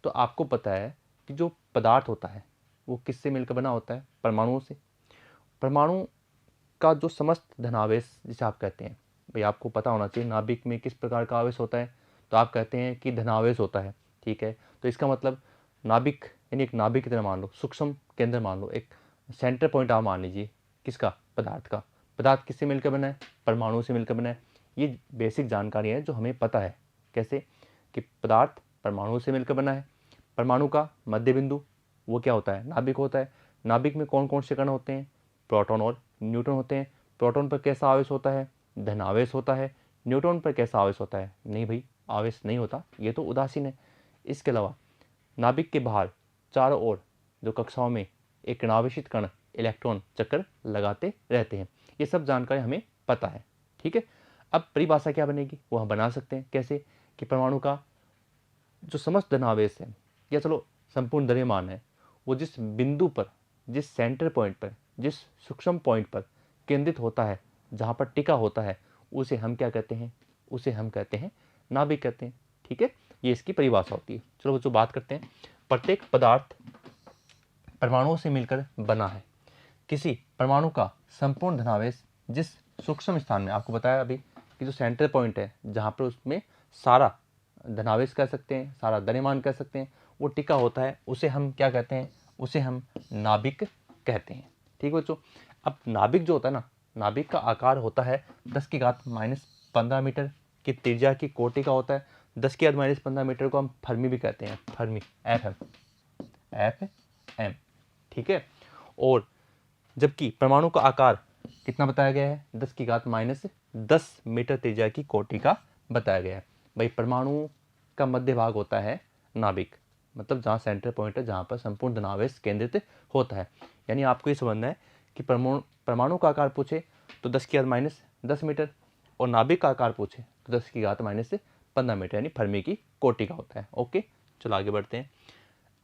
तो आपको पता है कि जो पदार्थ होता है वो किससे मिलकर बना होता है? परमाणुओं से। परमाणु का जो समस्त धनावेश जिसे आप कहते हैं, भाई आपको पता होना चाहिए नाभिक में किस प्रकार का आवेश होता है, तो आप कहते हैं कि धनावेश होता है। ठीक है, तो इसका मतलब नाभिक यानी एक नाभिक की तरह मान लो, सूक्ष्म केंद्र मान लो, एक सेंटर पॉइंट आप मान लीजिए किसका? पदार्थ का। पदार्थ किससे मिलकर बना है? परमाणु से मिलकर बना है। ये बेसिक जानकारी है जो हमें पता है। कैसे? कि पदार्थ परमाणु से मिलकर बना है। परमाणु का मध्य बिंदु वो क्या होता है? नाभिक होता है। नाभिक में कौन कौन से कण होते हैं? प्रोटॉन और न्यूट्रॉन होते हैं। प्रोटॉन पर कैसा आवेश होता है? धनावेश होता है। न्यूट्रॉन पर कैसा आवेश होता है? नहीं भाई, आवेश नहीं होता, ये तो उदासीन है। इसके अलावा नाभिक के बाहर चारों ओर जो कक्षाओं में एक ऋणावेशित कण इलेक्ट्रॉन चक्कर लगाते रहते हैं। ये सब जानकारी हमें पता है। ठीक है, अब परिभाषा क्या बनेगी वो हम बना सकते हैं। कैसे? कि परमाणु का जो समस्त धनावेश है या चलो संपूर्ण द्रव्यमान है, वो जिस बिंदु पर, जिस सेंटर पॉइंट पर, जिस सूक्ष्म पॉइंट पर केंद्रित होता है, जहाँ पर टिका होता है, उसे हम क्या कहते हैं? उसे हम कहते हैं नाभिक कहते हैं। ठीक है, ये इसकी परिभाषा होती है। चलो बच्चों बात करते हैं। प्रत्येक पदार्थ परमाणुओं से मिलकर बना है। किसी परमाणु का संपूर्ण धनावेश जिस सूक्ष्म स्थान में, आपको बताया अभी कि जो सेंटर पॉइंट है जहाँ पर उसमें सारा धनावेश कह सकते हैं, सारा द्रव्यमान कह सकते हैं, वो टिका होता है, उसे हम क्या कहते हैं? उसे हम नाभिक कहते हैं। ठीक है बच्चों, अब नाभिक जो होता है ना, नाभिक का आकार होता है 10⁻⁻15 मीटर की त्रिज्या की कोटि का होता है। 10⁻⁻15 मीटर को हम फर्मी भी कहते हैं, फर्मी, FM। ठीक है, और जबकि परमाणु का आकार कितना बताया गया है? 10⁻⁻10 मीटर त्रिज्या की कोटि का बताया गया है। भाई परमाणु का मध्य भाग होता है नाभिक, मतलब जहाँ सेंटर पॉइंट है, जहाँ पर संपूर्ण धनावेश केंद्रित होता है। यानी आपको ये समझना है कि परमाणु का आकार पूछे तो 10⁻⁻10 मीटर, और नाभिक का आकार पूछे तो 10⁻⁻15 मीटर, यानी फर्मी की कोटि का होता है। ओके, चलो आगे बढ़ते हैं।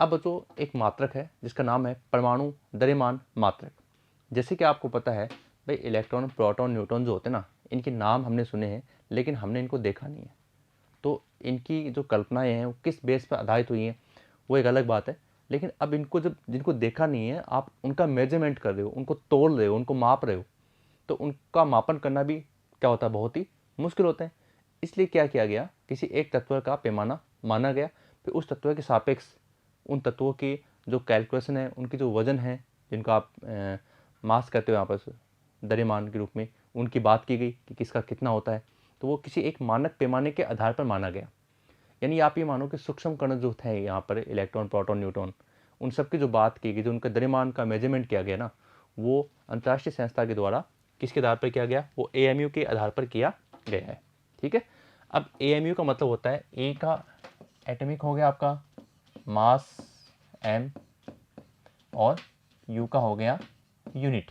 अब बच्चों एक मात्रक है जिसका नाम है परमाणु द्रव्यमान मात्रक। जैसे कि आपको पता है भाई, इलेक्ट्रॉन, प्रोटॉन, न्यूट्रॉन जो होते हैं ना, इनके नाम हमने सुने हैं लेकिन हमने इनको देखा नहीं है। तो इनकी जो कल्पनाएं हैं वो किस बेस पर आधारित हुई हैं वो एक अलग बात है। लेकिन अब इनको जब, जिनको देखा नहीं है, आप उनका मेजरमेंट कर रहे हो, उनको तोड़ रहे हो, उनको माप रहे हो, तो उनका मापन करना भी क्या होता है? बहुत ही मुश्किल होता है। इसलिए क्या किया गया? किसी एक तत्व का पैमाना माना गया, फिर उस तत्व के सापेक्ष उन तत्वों की जो कैलकुलेशन है, उनकी जो वजन है, जिनको आप मास कहते हो यहाँ पर द्रव्यमान के रूप में, उनकी बात की गई कि किसका कितना होता है। तो वो किसी एक मानक पैमाने के आधार पर माना गया। यानी आप ये मानो कि सूक्ष्म कण जो थे यहाँ पर, इलेक्ट्रॉन, प्रोटॉन, न्यूट्रॉन, उन सब की जो बात की गई, जो उनका द्रव्यमान का मेजरमेंट किया गया ना, वो अंतर्राष्ट्रीय संस्था के द्वारा किसके आधार पर किया गया? वो AMU के आधार पर किया गया है। ठीक है, अब AMU का मतलब होता है, ए का एटॉमिक हो गया आपका मास M, और U का हो गया यूनिट।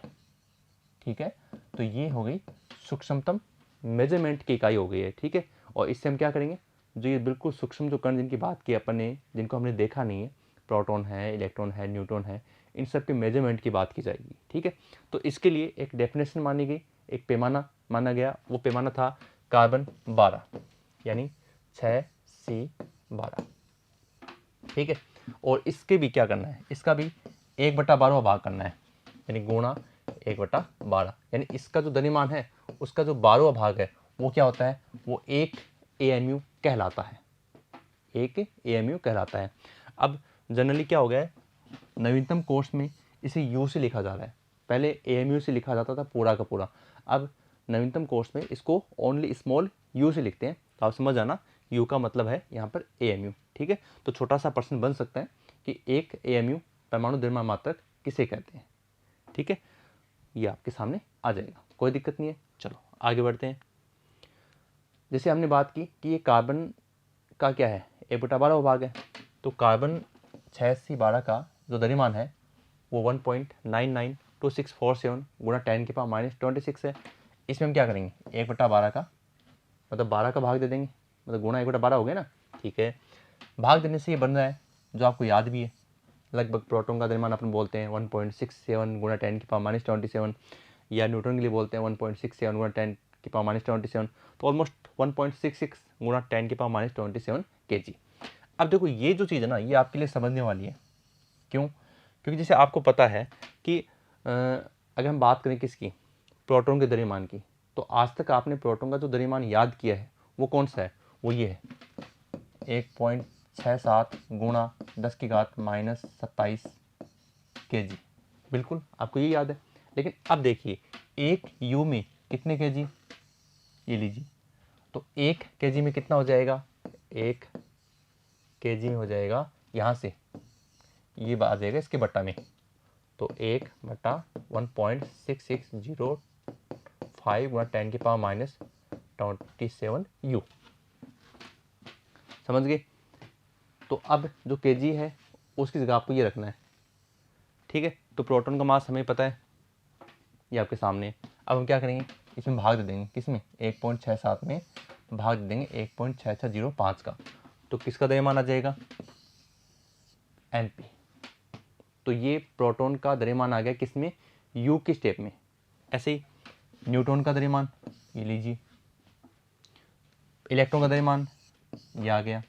ठीक है, तो ये हो गई सूक्ष्मतम मेजरमेंट की इकाई हो गई है। ठीक है, और इससे हम क्या करेंगे? जो ये बिल्कुल सूक्ष्म जो कण जिनकी बात की अपन ने, जिनको हमने देखा नहीं है, प्रोटॉन है, इलेक्ट्रॉन है, न्यूट्रॉन है, इन सब के मेजरमेंट की बात की जाएगी। ठीक है, तो इसके लिए एक डेफिनेशन मानी गई, एक पैमाना माना गया। वो पैमाना था कार्बन 12, यानी 6C12। ठीक है, और इसके भी क्या करना है? इसका भी 1/12 भाग करना है, यानी गुणा 1/12, यानी इसका जो द्रव्यमान है उसका जो 12वां भाग है वो क्या होता है? वो 1 AMU कहलाता है। 1 AMU कहलाता है। अब जनरली क्या हो गया है, नवीनतम कोर्स में इसे U से लिखा जा रहा है। पहले AMU से लिखा जाता था पूरा का पूरा। अब नवीनतम कोर्स में इसको ओनली स्मॉल u से लिखते हैं। तो आप समझ आना, U का मतलब है यहाँ पर AMU। ठीक है, तो छोटा सा प्रश्न बन सकता है कि एक AMU परमाणु द्रव्यमान मात्रक किसे कहते हैं। ठीक है, ये आपके सामने आ जाएगा, कोई दिक्कत नहीं है। चलो आगे बढ़ते हैं। जैसे हमने बात की कि ये कार्बन का क्या है, 1/12 भाग है, तो कार्बन 6C12 का जो द्रव्यमान है वो 1.992647 गुणा 10⁻⁻26 है। इसमें हम क्या करेंगे? 1/12 का मतलब 12 का भाग दे देंगे, मतलब गुणा 1/12 हो गया ना। ठीक है, भाग देने से ये बन रहा है जो आपको याद भी है, लगभग प्रोटॉन का द्रव्यमान अपन बोलते हैं 1.67 गुणा 10⁻⁻27, या न्यूट्रॉन के लिए बोलते हैं 1.67 गुणा 10⁻⁻27, तो ऑलमोस्ट 1.66 गुणा 10⁻⁻27 kg। अब देखो ये जो चीज़ है ना, ये आपके लिए समझने वाली है। क्यों? क्योंकि जैसे आपको पता है कि अगर हम बात करें किसकी, प्रोटॉन के द्रव्यमान की, तो आज तक आपने प्रोटॉन का जो द्रव्यमान याद किया है वो कौन सा है? वो ये है 1.67 गुणा 10⁻⁻27 kg। बिल्कुल आपको ये याद है। लेकिन अब देखिए एक यू में कितने kg, ये लीजिए, तो 1 kg में कितना हो जाएगा? 1 kg में हो जाएगा, यहाँ से ये आ जाएगा इसके बट्टा में, तो 1/1660 गुणा 10⁻27 यू। समझ गए? तो अब जो kg है उसकी जगह आपको ये रखना है। ठीक है, तो प्रोटॉन का मास हमें पता है, ये आपके सामने। अब हम क्या करेंगे, इसमें भाग दे देंगे, किसमें? 1.67 में भाग दे देंगे 1.6605 का, तो किसका द्रव्यमान आ जाएगा? Np। तो ये प्रोटॉन का द्रव्यमान आ गया किसमें? U की स्टेप में। ऐसे ही न्यूट्रॉन का द्रव्यमान ये लीजिए, इलेक्ट्रॉन का द्रव्यमान ये आ गया,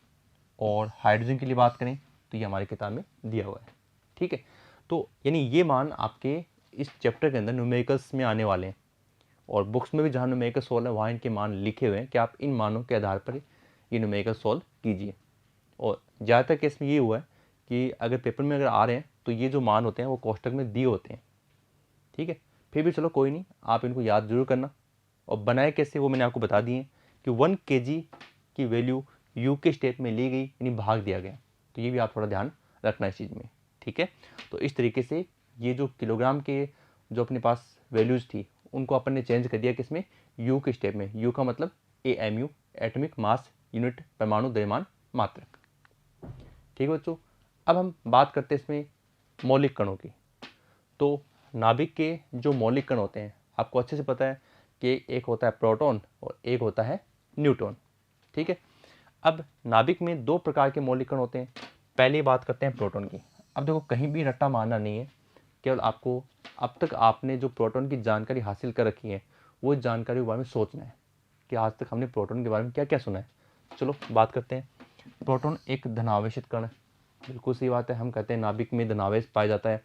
और हाइड्रोजन के लिए बात करें तो ये हमारी किताब में दिया हुआ है। ठीक है, तो यानी ये मान आपके इस चैप्टर के अंदर न्यूमेरिकल्स में आने वाले हैं, और बुक्स में भी जहाँ न्यूमेरिकल सोल्व है वहाँ इनके मान लिखे हुए हैं कि आप इन मानों के आधार पर ये न्यूमेरिकल सोल्व कीजिए। और ज़्यादातर केस में ये हुआ है कि अगर पेपर में अगर आ रहे हैं तो ये जो मान होते हैं वो कोष्टक में दिए होते हैं। ठीक है, फिर भी चलो कोई नहीं, आप इनको याद जरूर करना। और बनाए कैसे वो मैंने आपको बता दिए कि 1 kg की वैल्यू यू के स्टेप में ली गई, यानी भाग दिया गया। तो ये भी आप थोड़ा ध्यान रखना इस चीज़ में। ठीक है, तो इस तरीके से ये जो किलोग्राम के जो अपने पास वैल्यूज़ थी उनको अपन ने चेंज कर दिया किसमें? यू के स्टेप में। यू का मतलब AMU, एटॉमिक मास यूनिट, परमाणु द्रव्यमान मात्रक। ठीक है बच्चों, अब हम बात करते हैं इसमें मौलिक कणों की। तो नाभिक के जो मौलिक कण होते हैं आपको अच्छे से पता है कि एक होता है प्रोटॉन और एक होता है न्यूट्रॉन। ठीक है, अब नाभिक में दो प्रकार के मौलिक कण होते हैं। पहले बात करते हैं प्रोटॉन की। अब देखो कहीं भी रट्टा मारना नहीं है, केवल आपको अब तक आपने जो प्रोटॉन की जानकारी हासिल कर रखी है वो जानकारी के बारे में सोचना है कि आज तक हमने प्रोटॉन के बारे में क्या क्या सुना है। चलो बात करते हैं। प्रोटॉन एक धनावेशित कण है, बिल्कुल सही बात है। हम कहते हैं नाभिक में धनावेश पाया जाता है,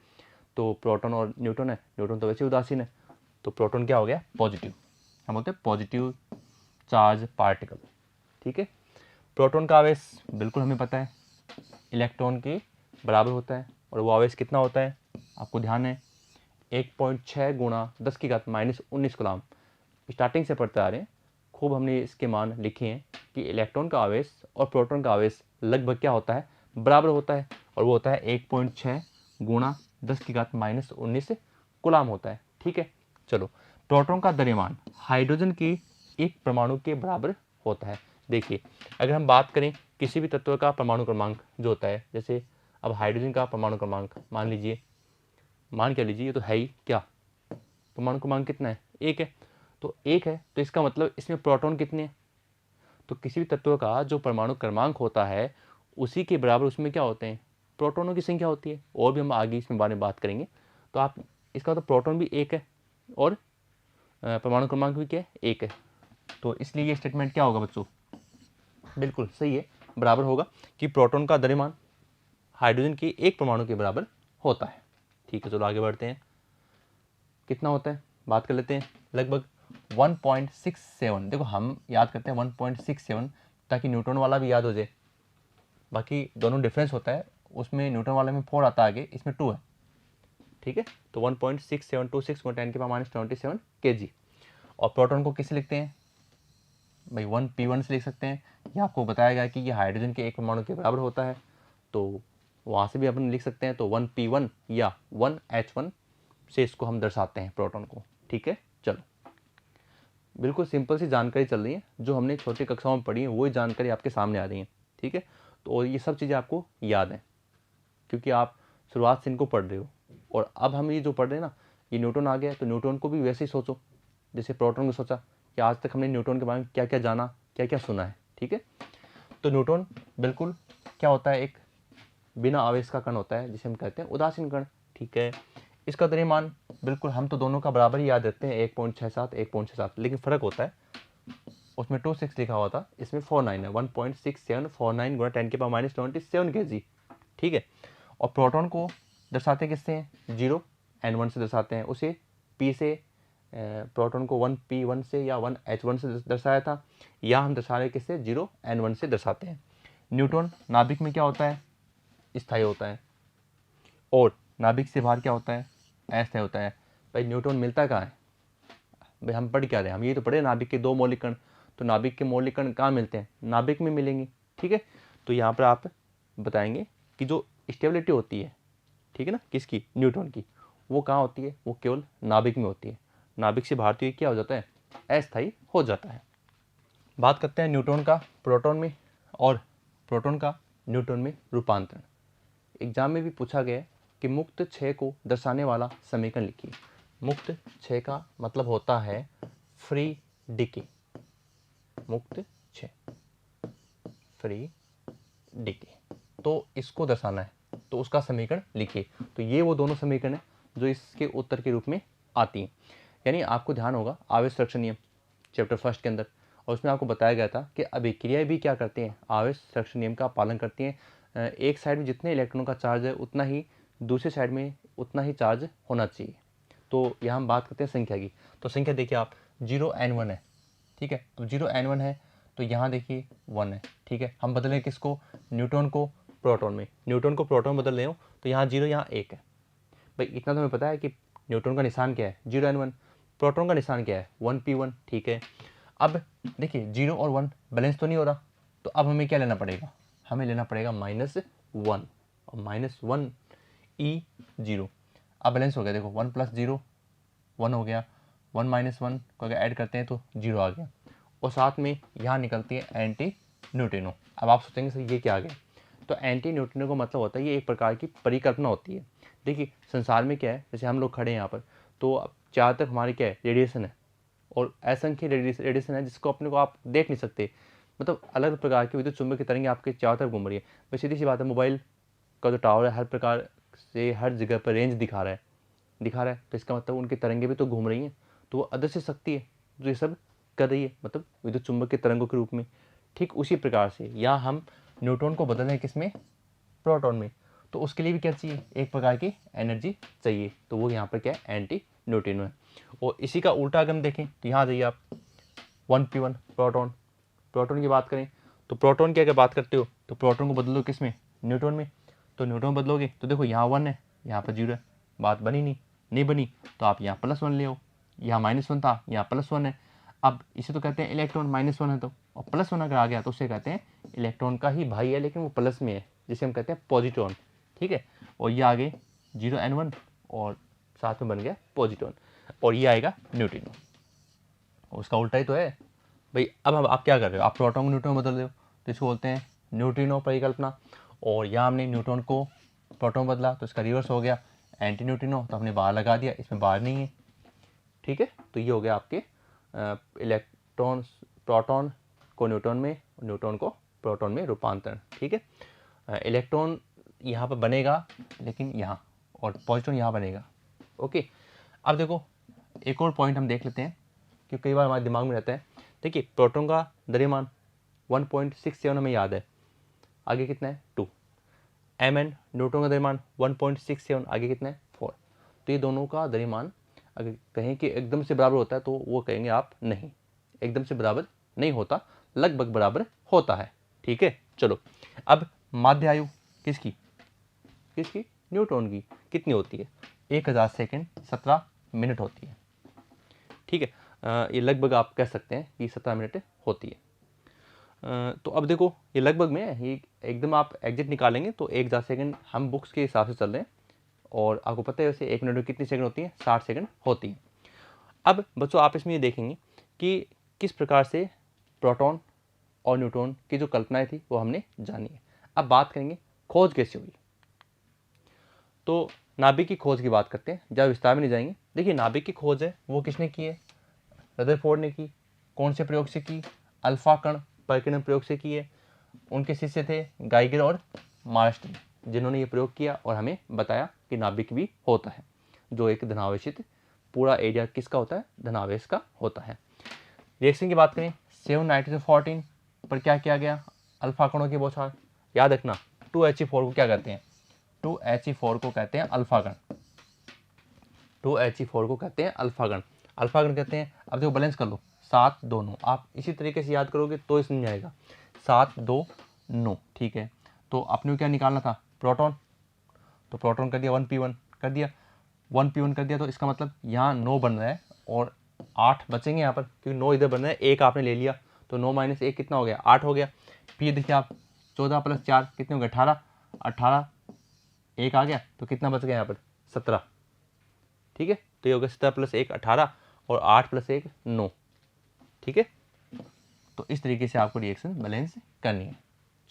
तो प्रोटॉन और न्यूट्रॉन है, न्यूट्रॉन तो वैसे उदासीन है, तो प्रोटॉन क्या हो गया? पॉजिटिव। हम बोलते हैं पॉजिटिव चार्ज पार्टिकल। ठीक है, प्रोटॉन का आवेश बिल्कुल हमें पता है इलेक्ट्रॉन के बराबर होता है, और वो आवेश कितना होता है आपको ध्यान है? 1.6 गुणा 10⁻⁻19 कूलम। स्टार्टिंग से पढ़ते आ रहे हैं, खूब हमने इसके मान लिखे हैं कि इलेक्ट्रॉन का आवेश और प्रोटॉन का आवेश लगभग क्या होता है? बराबर होता है, और वो होता है 1.6 गुणा 10⁻⁻19 कूलम होता है। ठीक है, चलो प्रोटॉन का द्रव्यमान हाइड्रोजन के एक परमाणु के बराबर होता है। देखिए अगर हम बात करें किसी भी तत्व का परमाणु क्रमांक जो होता है, जैसे अब हाइड्रोजन का परमाणु क्रमांक मान लीजिए, मान क्या लीजिए, ये तो है ही क्या, परमाणु क्रमांक कितना है? 1 है, तो 1 है तो इसका मतलब इसमें प्रोटॉन कितने हैं? तो किसी भी तत्व का जो परमाणु क्रमांक होता है उसी के बराबर उसमें क्या होते हैं? प्रोटॉनों की संख्या होती है। और भी हम आगे इसमें बारे में बात करेंगे। तो आप इसका तो प्रोटॉन भी 1 है और परमाणु क्रमांक भी क्या है? 1 है। तो इसलिए ये स्टेटमेंट क्या होगा बच्चों? बिल्कुल सही है, बराबर होगा कि प्रोटॉन का द्रव्यमान हाइड्रोजन के एक परमाणु के बराबर होता है। ठीक है, चलो आगे बढ़ते हैं। कितना होता है बात कर लेते हैं। लगभग 1.67। देखो हम याद करते हैं 1.67 ताकि न्यूट्रॉन वाला भी याद हो जाए। बाकी दोनों डिफरेंस होता है, उसमें न्यूट्रॉन वाले में 4 आता है आगे, इसमें 2 है। ठीक है, तो 1.6726 10⁻⁻27 kg। और प्रोटॉन को किससे लिखते हैं भाई? 1p1 से लिख सकते हैं। ये आपको बताया गया कि ये हाइड्रोजन के एक परमाणु के बराबर होता है, तो वहाँ से भी अपन लिख सकते हैं। तो 1p1 या 1h1 से इसको हम दर्शाते हैं प्रोटॉन को। ठीक है, चलो बिल्कुल सिंपल सी जानकारी चल रही है, जो हमने छोटी कक्षाओं में पढ़ी है वही जानकारी आपके सामने आ रही है। ठीक है, तो ये सब चीज़ें आपको याद हैं क्योंकि आप शुरुआत से इनको पढ़ रहे हो। और अब हम ये जो पढ़ रहे हैं ना, ये न्यूट्रॉन आ गया, तो न्यूट्रॉन को भी वैसे ही सोचो जैसे प्रोटॉन को सोचा कि आज तक हमने न्यूट्रॉन के बारे में क्या क्या जाना, क्या क्या सुना है। ठीक है, तो न्यूट्रॉन बिल्कुल क्या होता है? एक बिना आवेश का कण होता है जिसे हम कहते हैं उदासीन कण। ठीक है, इसका द्रव्यमान बिल्कुल हम तो दोनों का बराबर ही याद रखते हैं 1.67 1.67, लेकिन फ़र्क होता है उसमें 26 लिखा हुआ था, इसमें 49 है, 1.6749 गुणा 10⁻27 kg, ठीक है। और प्रोटॉन को दर्शाते किससे हैं, 0 N1 से दर्शाते हैं, उसे P से प्रोटॉन को 1p1 से या 1h1 से दर्शाया था, या हम दर्शा रहे किससे, 0 N1 से दर्शाते हैं। न्यूट्रॉन नाभिक में क्या होता है, स्थायी होता है, और नाभिक से बाहर क्या होता है, अस्थायी होता है। भाई न्यूट्रॉन मिलता कहाँ है, भाई हम पढ़ क्या रहे हैं, हम ये तो पढ़े नाभिक के 2 मौलिक कण, तो नाभिक के मौलिक कण कहाँ मिलते हैं, नाभिक में मिलेंगे, ठीक है। तो यहाँ पर आप बताएंगे कि जो स्टेबिलिटी होती है, ठीक है ना, किसकी, न्यूट्रॉन की, वो कहाँ होती है, वो केवल नाभिक में होती है। नाभिक से बाहर तो ये क्या हो जाता है, अस्थायी हो जाता है। बात करते हैं न्यूट्रॉन का प्रोटॉन में और प्रोटॉन का न्यूट्रॉन में रूपांतरण। एग्जाम में भी पूछा गया है कि मुक्त क्षय को दर्शाने वाला समीकरण लिखिए। मुक्त क्षय का मतलब होता है फ्री डिके, मुक्त क्षय, फ्री डिके, तो इसको दर्शाना है, तो उसका समीकरण लिखिए। तो ये वो दोनों समीकरण है जो इसके उत्तर के रूप में आती हैं। यानी आपको ध्यान होगा आवेश संरक्षण नियम चैप्टर 1 के अंदर, और उसमें आपको बताया गया था कि अभिक्रियाएं भी क्या करती हैं, आवेश संरक्षण नियम का पालन करती हैं। एक साइड में जितने इलेक्ट्रॉनों का चार्ज है उतना ही दूसरी साइड में उतना ही चार्ज होना चाहिए। तो यहाँ हम बात करते हैं संख्या की, तो संख्या देखिए आप 0 N1 है, ठीक है। अब 0 N1 है तो यहाँ देखिए 1 है, ठीक है। हम बदलें किसको, न्यूट्रॉन को प्रोटॉन में, न्यूट्रॉन को प्रोटॉन बदल रहे हो तो यहाँ 0 यहाँ 1 है। भाई इतना तो हमें पता है कि न्यूट्रॉन का निशान क्या है, 0 N1, प्रोटॉन का निशान क्या है, 1p1, ठीक है। अब देखिए 0 और 1 बैलेंस तो नहीं हो रहा, तो अब हमें क्या लेना पड़ेगा, हमें लेना पड़ेगा -1, और -1 E0। अब बैलेंस हो गया, देखो 1 + 0 1 हो गया, 1 - 1 को अगर ऐड करते हैं तो 0 आ गया, और साथ में यहाँ निकलती है एंटी न्यूट्रिनो। अब आप सोचेंगे सर ये क्या आ गया, तो एंटी न्यूट्रिनो का मतलब होता है ये एक प्रकार की परिकल्पना होती है। देखिए संसार में क्या है, जैसे हम लोग खड़े हैं यहाँ पर, तो चारों तरफ हमारी क्या है, रेडिएशन है, और असंख्य रेडिएशन है जिसको अपने को आप देख नहीं सकते, मतलब अलग प्रकार की विद्युत चुंबकीय तरंगें आपके चारों तरफ घूम रही है। वैसे सीधी सी बात है, मोबाइल का जो टावर है हर प्रकार से हर जगह पर रेंज दिखा रहा है, तो इसका मतलब उनकी तरंगें भी तो घूम रही हैं, तो वो अदृश्य शक्ति है जो ये सब कर रही है, मतलब विद्युत चुंबकीय तरंगों के रूप में। ठीक उसी प्रकार से यहाँ हम न्यूट्रॉन को बदल रहे हैं किसमें, प्रोटॉन में, तो उसके लिए भी क्या चाहिए, एक प्रकार की एनर्जी चाहिए, तो वो यहाँ पर क्या है, एंटी न्यूट्रिनो है। और इसी का उल्टा अगर हम देखें तो यहाँ जाइए आप 1p1 प्रोटॉन की बात करें, तो प्रोटॉन की अगर बात करते हो तो प्रोटॉन को बदलो किस में, न्यूट्रॉन में, तो न्यूट्रॉन बदलोगे तो देखो यहाँ 1 है, यहाँ पर 0 है, बात बनी नहीं बनी, तो आप यहाँ +1 ले आओ, यहाँ -1 था, यहाँ +1 है। अब इसे तो कहते हैं इलेक्ट्रॉन, -1 है तो, और +1 अगर आ गया तो उसे कहते हैं इलेक्ट्रॉन का ही भाई है, लेकिन वो प्लस में है, जिसे हम कहते हैं पॉजिट्रॉन, ठीक है। और ये आगे 0 N1 और साथ में बन गया पॉजिट्रॉन, और ये आएगा न्यूट्रिनो, उसका उल्टा ही तो है भाई। अब हम आप क्या कर रहे हो, आप प्रोटॉन को न्यूट्रॉन बदल रहे हो, तो इसको बोलते हैं न्यूट्रिनो परिकल्पना। और यहाँ हमने न्यूट्रॉन को प्रोटॉन बदला तो इसका रिवर्स हो गया एंटी न्यूट्रिनो, तो हमने बाहर लगा दिया, इसमें बाहर नहीं है, ठीक है। तो ये हो गया आपके इलेक्ट्रॉन, प्रोटॉन को न्यूट्रॉन में, न्यूट्रॉन को प्रोटॉन में रूपांतरण, ठीक है। इलेक्ट्रॉन यहाँ पर बनेगा लेकिन यहाँ, और पॉजिट्रॉन यहाँ बनेगा, ओके। अब देखो एक और पॉइंट हम देख लेते हैं, क्योंकि कई बार हमारे दिमाग में रहता है। देखिए प्रोटॉन का द्रव्यमान 1.67 हमें याद है, आगे कितना है 2, Mn न्यूट्रॉन का द्रव्यमान 1.67, आगे कितना है 4। तो ये दोनों का द्रव्यमान अगर कहें कि एकदम से बराबर होता है तो वो कहेंगे आप नहीं, एकदम से बराबर नहीं होता, लगभग बराबर होता है, ठीक है। चलो अब माध्य आयु किसकी, न्यूट्रॉन की कितनी होती है, 1000 सेकेंड 17 मिनट होती है, ठीक है। ये लगभग आप कह सकते हैं कि 17 मिनट होती है। तो अब देखो ये लगभग में है, ये एकदम आप एग्जैक्ट निकालेंगे तो 1000 सेकेंड हम बुक्स के हिसाब से चल रहे हैं, और आपको पता है वैसे 1 मिनट में कितनी सेकंड होती है, 60 सेकंड होती है। अब बच्चों आप इसमें ये देखेंगे कि किस प्रकार से प्रोटॉन और न्यूट्रॉन की जो कल्पनाएं थी वो हमने जानी है। अब बात करेंगे खोज कैसे हुई, तो नाभिक की खोज की बात करते हैं, ज़्यादा विस्तार में नहीं जाएंगे। देखिए नाभिक की खोज है वो किसने की है, रदरफोर्ड ने की, कौन से प्रयोग से की, अल्फा कण परिकिरण प्रयोग से की है। उनके शिष्य थे गाइगर और मार्स्टन, जिन्होंने ये प्रयोग किया और हमें बताया कि नाभिक भी होता है, जो एक धनावेशित पूरा एरिया किसका होता है, धनावेश का होता है। रिएक्शन की बात करें 7 नाइट्रोजन 14 पर क्या किया गया, अल्फा कणों की बौछार। याद रखना 2He4 को क्या कहते हैं, 2He4 को कहते हैं अल्फा कण, 2He4 को कहते हैं अल्फा कण, अल्फा कण कहते हैं। अब देखो बैलेंस कर लो, 7 2 9, आप इसी तरीके से याद करोगे तो ही समझ आएगा, 7 2 9, ठीक है। तो अपने को क्या निकालना था, प्रोटॉन, तो प्रोटॉन कर दिया 1p1 कर दिया, 1p1 कर दिया, तो इसका मतलब यहाँ 9 बन रहा है और 8 बचेंगे यहाँ पर, क्योंकि 9 इधर बन रहा है, एक आपने ले लिया, तो 9 - 1 कितना हो गया, 8 हो गया। फिर देखिए आप 14 + 4 कितने हो गए, 18, 18 एक आ गया, तो कितना बच गया यहाँ पर, 17, ठीक है। तो ये हो गया 17 + 1 18 और 8 + 1 9, ठीक है। तो इस तरीके से आपको रिएक्शन बैलेंस करनी है।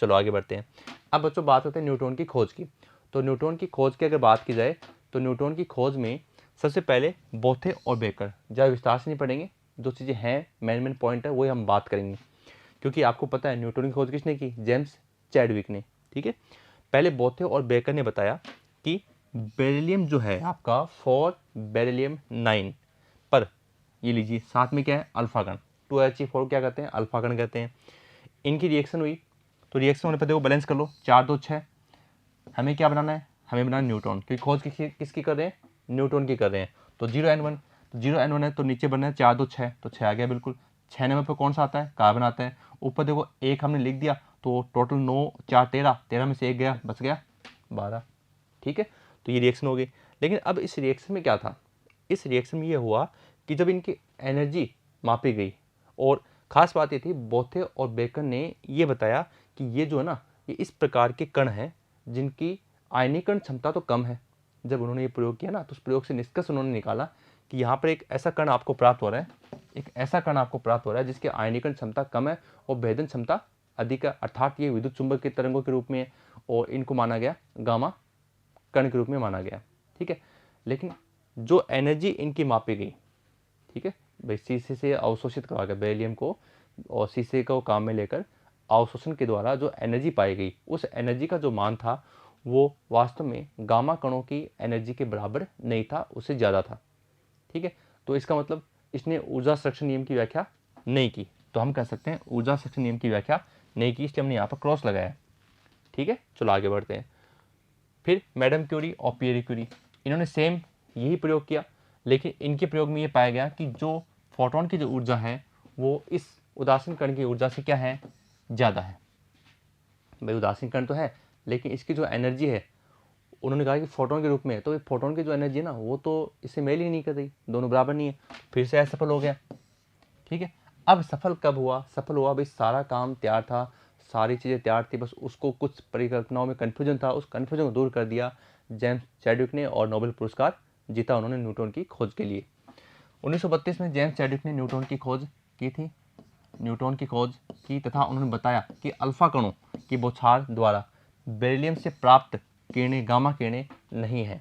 चलो आगे बढ़ते हैं। अब बच्चों बात करते हैं न्यूटन की खोज की। तो न्यूटन की खोज की अगर बात की जाए तो न्यूटन की खोज में सबसे पहले बोथे और बेकर, ज़्यादा विस्तार से नहीं पढ़ेंगे, जो चीज़ें हैं मेन पॉइंट है वही हम बात करेंगे, क्योंकि आपको पता है न्यूटन की खोज किसने की, जेम्स चैडविक ने, ठीक है। पहले बोथे और बेकर ने बताया कि बेरिलियम जो है आपका 4 बेरिलियम 9 पर, ये लीजिए साथ में क्या है, अल्फा कण, 2He4 क्या कहते हैं, अल्फा कण कहते हैं। इनकी रिएक्शन हुई, तो रिएक्शन होने पर देखो बैलेंस कर लो, 4 2 6, हमें क्या बनाना है, हमें बनाना न्यूटन, क्योंकि खोज किसकी कर रहे हैं, न्यूटन की कर रहे हैं। तो 0n1, तो 0n1 है तो नीचे बनना है 4 2 6, तो 6 आ गया बिल्कुल। 6 नंबर पर कौन सा आता है, कार्बन आता है। ऊपर देखो एक हमने लिख दिया, तो टोटल 9 4 13, 13 में से एक गया, बच गया 12, ठीक है। तो ये रिएक्शन हो गई। लेकिन अब इस रिएक्शन में क्या था, इस रिएक्शन में ये हुआ कि जब इनकी एनर्जी मापी गई, और ख़ास बात ये थी बोथे और बेकर ने ये बताया कि ये जो है ना, ये इस प्रकार के कण हैं जिनकी आयनीकरण क्षमता तो कम है। जब उन्होंने ये प्रयोग किया ना, तो उस प्रयोग से निष्कर्ष उन्होंने निकाला कि यहाँ पर एक ऐसा कण आपको प्राप्त हो रहा है, एक ऐसा कण आपको प्राप्त हो रहा है जिसकी आयनीकरण क्षमता कम है और भेदन क्षमता अधिक है, अर्थात ये विद्युत चुंबक के तरंगों के रूप में है, और इनको माना गया गामा कण के रूप में माना गया, ठीक है। लेकिन जो एनर्जी इनकी मापी गई, ठीक है भाई, शीशे से अवशोषित करवा गया बेरिलियम को, और शीशे को काम में लेकर अवशोषण के द्वारा जो एनर्जी पाई गई, उस एनर्जी का जो मान था वो वास्तव में गामा कणों की एनर्जी के बराबर नहीं था, उससे ज़्यादा था, ठीक है। तो इसका मतलब इसने ऊर्जा संरक्षण नियम की व्याख्या नहीं की, तो हम कह सकते हैं ऊर्जा संरक्षण नियम की व्याख्या नहीं की, इसलिए हमने यहाँ पर क्रॉस लगाया, ठीक है। चलो आगे बढ़ते हैं। फिर मैडम क्यूरी और पियरी क्यूरी, इन्होंने सेम यही प्रयोग किया, लेकिन इनके प्रयोग में ये पाया गया कि जो फोटोन की जो ऊर्जा है वो इस उदासीन कण की ऊर्जा से क्या है, ज़्यादा है। भाई उदासीन कण तो है, लेकिन इसकी जो एनर्जी है, उन्होंने कहा कि फोटोन के रूप में है, तो फोटोन की जो एनर्जी है ना, वो तो इससे मेल ही नहीं कर रही, दोनों बराबर नहीं है, फिर से असफल हो गया, ठीक है। अब सफल कब हुआ, सफल हुआ भाई सारा काम तैयार था, सारी चीज़ें तैयार थी, बस उसको कुछ परिकल्पनाओं में कन्फ्यूजन था, उस कन्फ्यूजन को दूर कर दिया जेम्स चैडविक ने, और नोबेल पुरस्कार जीता उन्होंने न्यूटन की खोज के लिए। 1932 में जेम्स चैडविक ने न्यूटन की खोज की थी, न्यूटन की खोज की, तथा उन्होंने बताया कि अल्फा कणों की बौछार द्वारा बेरिलियम से प्राप्त किरणें गामा किरणें नहीं है,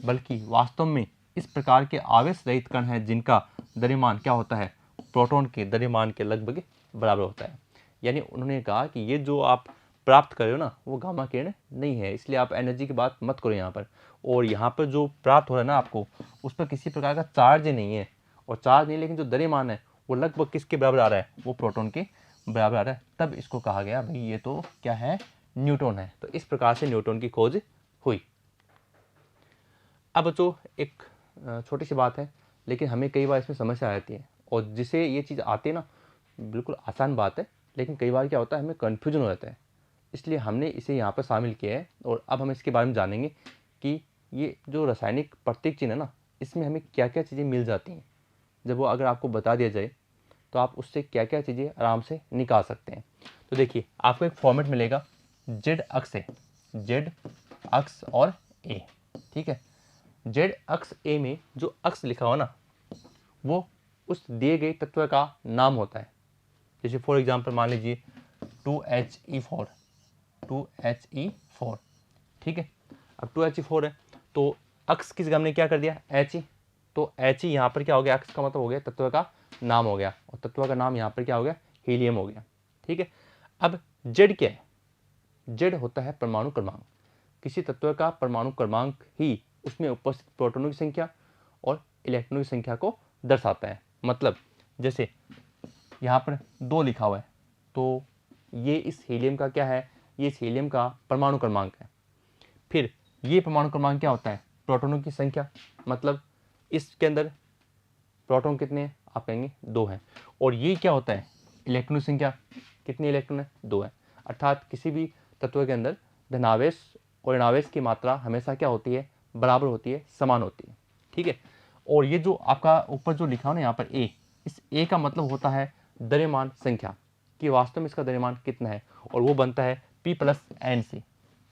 बल्कि वास्तव में इस प्रकार के आवेश रहित कण हैं जिनका द्रव्यमान क्या होता है, प्रोटॉन के द्रव्यमान के लगभग बराबर होता है। यानी उन्होंने कहा कि ये जो आप प्राप्त कर रहे हो ना, वो गामा किरण नहीं है, इसलिए आप एनर्जी की बात मत करो यहाँ पर। और यहाँ पर जो प्राप्त हो रहा है ना आपको, उस पर किसी प्रकार का चार्ज नहीं है, और चार्ज नहीं, लेकिन जो द्रव्यमान है वो लगभग किसके बराबर आ रहा है, वो प्रोटॉन के बराबर आ रहा है। तब इसको कहा गया भाई ये तो क्या है, न्यूटन है। तो इस प्रकार से न्यूटन की खोज हुई। अब बच्चों एक छोटी सी बात है, लेकिन हमें कई बार इसमें समस्या आ जाती है, और जिसे ये चीज़ आती है ना, बिल्कुल आसान बात है, लेकिन कई बार क्या होता है हमें कन्फ्यूजन हो जाता है, इसलिए हमने इसे यहाँ पर शामिल किया है। और अब हम इसके बारे में जानेंगे कि ये जो रासायनिक प्रतीक चिन्ह है ना, इसमें हमें क्या क्या चीज़ें मिल जाती हैं, जब वो अगर आपको बता दिया जाए तो आप उससे क्या क्या चीज़ें आराम से निकाल सकते हैं। तो देखिए आपको एक फॉर्मेट मिलेगा, जेड अक्ष है, जेड अक्ष और ए, ठीक है। जेड अक्ष ए में जो अक्ष लिखा हुआ ना, वो उस दिए गए तत्व का नाम होता है। जैसे फॉर एग्जांपल मान लीजिए 2He4, 2He4, ठीक है। अब 2He4 है, तो अक्ष की जगह हमने क्या कर दिया, He, तो He यहाँ पर क्या हो गया, अक्ष का मतलब हो गया तत्व का नाम हो गया, और तत्व का नाम यहाँ पर क्या हो गया, हीलियम हो गया, ठीक है। अब जेड क्या है, जेड होता है परमाणु क्रमांक, किसी तत्व का परमाणु क्रमांक ही उसमें उपस्थित प्रोटॉनों की संख्या और इलेक्ट्रॉनों की संख्या को दर्शाता है। मतलब जैसे यहाँ पर 2 लिखा हुआ है, तो ये इस हीलियम का क्या है, ये इस हीलियम का परमाणु क्रमांक है। फिर ये परमाणु क्रमांक क्या होता है, प्रोटॉनों की संख्या, मतलब इसके अंदर प्रोटॉन कितने हैं, आप कहेंगे 2 हैं। और ये क्या होता है, इलेक्ट्रॉन की संख्या, कितनी इलेक्ट्रॉन है, 2 है। अर्थात किसी भी तत्व के अंदर धनावेश और ऋणावेश की मात्रा हमेशा क्या होती है, बराबर होती है, समान होती है। ठीक है। और ये जो आपका ऊपर जो लिखा हो ना यहाँ पर ए, इस ए का मतलब होता है द्रव्यमान संख्या, कि वास्तव में इसका द्रव्यमान कितना है, और वो बनता है P plus N C.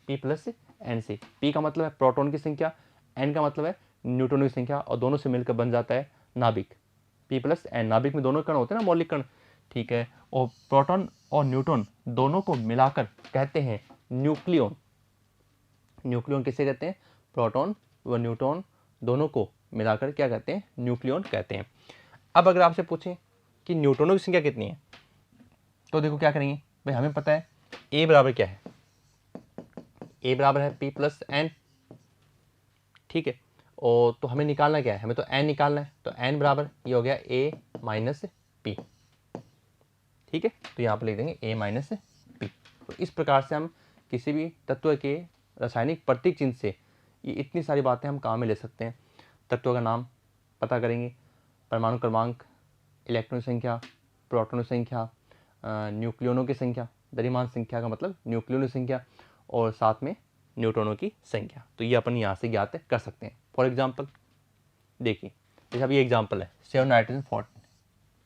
P plus N C, P का मतलब है प्रोटॉन की संख्या, N का मतलब है न्यूट्रॉनों की संख्या, और दोनों से मिलकर बन जाता है नाभिक। P प्लस एन, नाभिक में दोनों कण होते हैं ना, मौलिक कण। ठीक है। और प्रोटॉन और न्यूट्रॉन दोनों को मिलाकर कहते हैं न्यूक्लियन। न्यूक्लियन किसे कहते हैं, प्रोटॉन व न्यूट्रॉन दोनों को मिलाकर क्या कहते हैं, न्यूक्लियन कहते हैं। अब अगर आपसे पूछें कि न्यूट्रॉनों की संख्या कितनी है, तो देखो क्या करेंगे भाई, हमें पता है ए बराबर क्या है, ए बराबर है P प्लस एन। ठीक है। और तो हमें निकालना क्या है, हमें तो एन निकालना है, तो एन बराबर ये हो गया A माइनस पी। ठीक है। तो यहाँ पर लिख देंगे A माइनस पी। तो इस प्रकार से हम किसी भी तत्व के रासायनिक प्रतीक चिन्ह से ये इतनी सारी बातें हम काम में ले सकते हैं। तत्व का नाम पता करेंगे, परमाणु क्रमांक, इलेक्ट्रॉन संख्या, प्रोटॉन संख्या, न्यूक्लियनों की संख्या, द्रव्यमान संख्या का मतलब न्यूक्लियनों की संख्या, और साथ में न्यूट्रॉनों की संख्या। तो ये अपन यहाँ से ज्ञात कर सकते हैं। फॉर एग्जाम्पल देखिए, जैसे अब ये एग्जाम्पल है 7 नाइट्रोजन 14,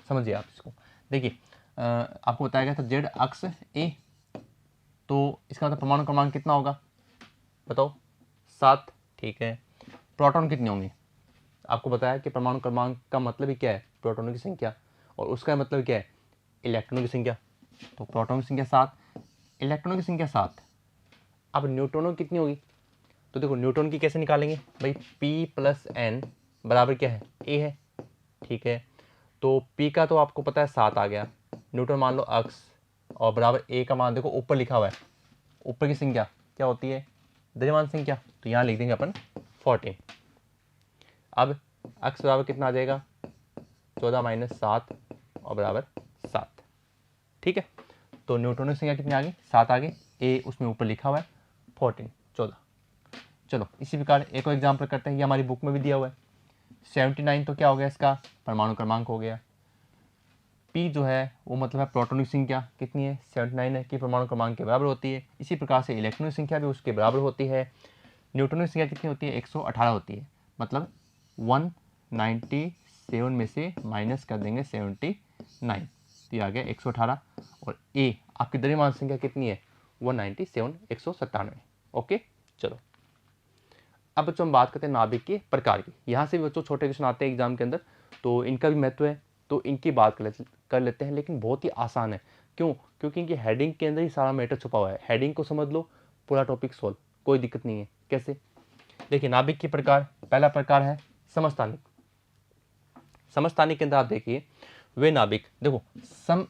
समझिए आप इसको। देखिए आपको बताया गया था जेड अक्ष ए, तो इसका मतलब परमाणु क्रमांक कितना होगा, बताओ, 7। ठीक है। प्रोटॉन कितने होंगे, आपको बताया कि परमाणु क्रमांक का मतलब ही क्या है, प्रोटॉनों की संख्या, और उसका मतलब क्या है, इलेक्ट्रॉनों की संख्या। तो प्रोटॉन की संख्या 7, इलेक्ट्रॉनों की संख्या 7। अब न्यूट्रॉनों की कितनी होगी, तो देखो न्यूट्रॉन की कैसे निकालेंगे भाई, P प्लस एन बराबर क्या है, ए है। ठीक है। तो P का तो आपको पता है 7 आ गया, न्यूट्रॉन मान लो अक्ष, और बराबर ए का मान देखो ऊपर लिखा हुआ है, ऊपर की संख्या क्या होती है, द्रव्यमान संख्या, तो यहाँ लिख देंगे अपन 14। अब अक्ष बराबर कितना आ जाएगा, 14 माइनस 7 और बराबर 7। ठीक है। तो न्यूट्रॉन की संख्या कितनी आ गई, 7 आ गई, ए उसमें ऊपर लिखा हुआ है 14, 14। चलो इसी प्रकार एक और एग्जाम्पल करते हैं, ये हमारी बुक में भी दिया हुआ है 79। तो क्या हो गया, इसका परमाणु क्रमांक हो गया। P जो है वो मतलब है प्रोटॉन की संख्या कितनी है, 79 है, कि परमाणु क्रमांक के बराबर होती है। इसी प्रकार से इलेक्ट्रॉन की संख्या भी उसके बराबर होती है। न्यूट्रॉन की संख्या कितनी होती है, 118 होती है, मतलब 197 में से माइनस कर देंगे 79, तो ये आ गया 118। और ए आपकी द्रव्यमान संख्या कितनी है, 197, 197। ओके। चलो अब बच्चों हम बात करते हैं नाभिक के प्रकार की। यहाँ से भी बच्चों छोटे क्वेश्चन आते हैं एग्जाम के अंदर, तो इनका भी महत्व है, तो इनकी बात कर लेते हैं, लेकिन बहुत ही आसान है। क्यों, क्योंकि इनकी हेडिंग के अंदर ही सारा मैटर छुपा हुआ है। हेडिंग को समझ लो, पूरा टॉपिक सोल्व, कोई दिक्कत नहीं है। कैसे, देखिए नाभिक के प्रकार, पहला प्रकार है समस्थानिक। समस्थानिक के अंदर आप देखिए वे नाभिक, देखो सम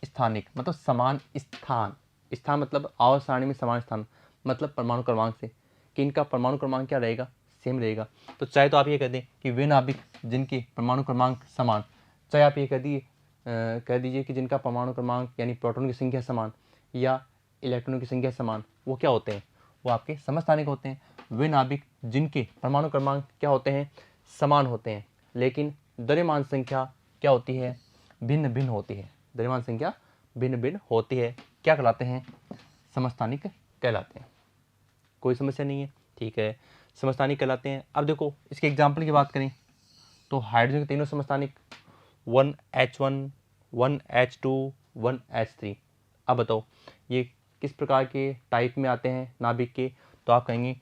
स्थानिक मतलब समान स्थान, स्थान मतलब आवर्त सारणी में समान स्थान, मतलब परमाणु क्रमांक से, कि इनका परमाणु क्रमांक क्या रहेगा, सेम रहेगा। तो चाहे तो आप ये कह दें कि वे नाभिक जिनके परमाणु क्रमांक समान, चाहे आप ये कह दीजिए कि जिनका परमाणु क्रमांक यानी प्रोटॉन की संख्या समान या इलेक्ट्रॉनों की संख्या समान, वो क्या होते हैं, वो आपके समस्थानिक होते हैं। वे नाभिक जिनके परमाणु क्रमांक क्या होते हैं, समान होते हैं, लेकिन द्रव्यमान संख्या क्या होती है, भिन्न भिन्न होती है। द्रव्यमान संख्या भिन्न भिन्न होती है, क्या कहलाते हैं, समस्थानिक कहलाते हैं। कोई समस्या नहीं है। ठीक है, समस्थानिक कहलाते हैं। अब देखो इसके एग्जाम्पल की बात करें तो हाइड्रोजन के तीनों समस्थानिक 1H1, 1H2, 1H3। अब बताओ ये किस प्रकार के टाइप में आते हैं नाभिक के, तो आप कहेंगे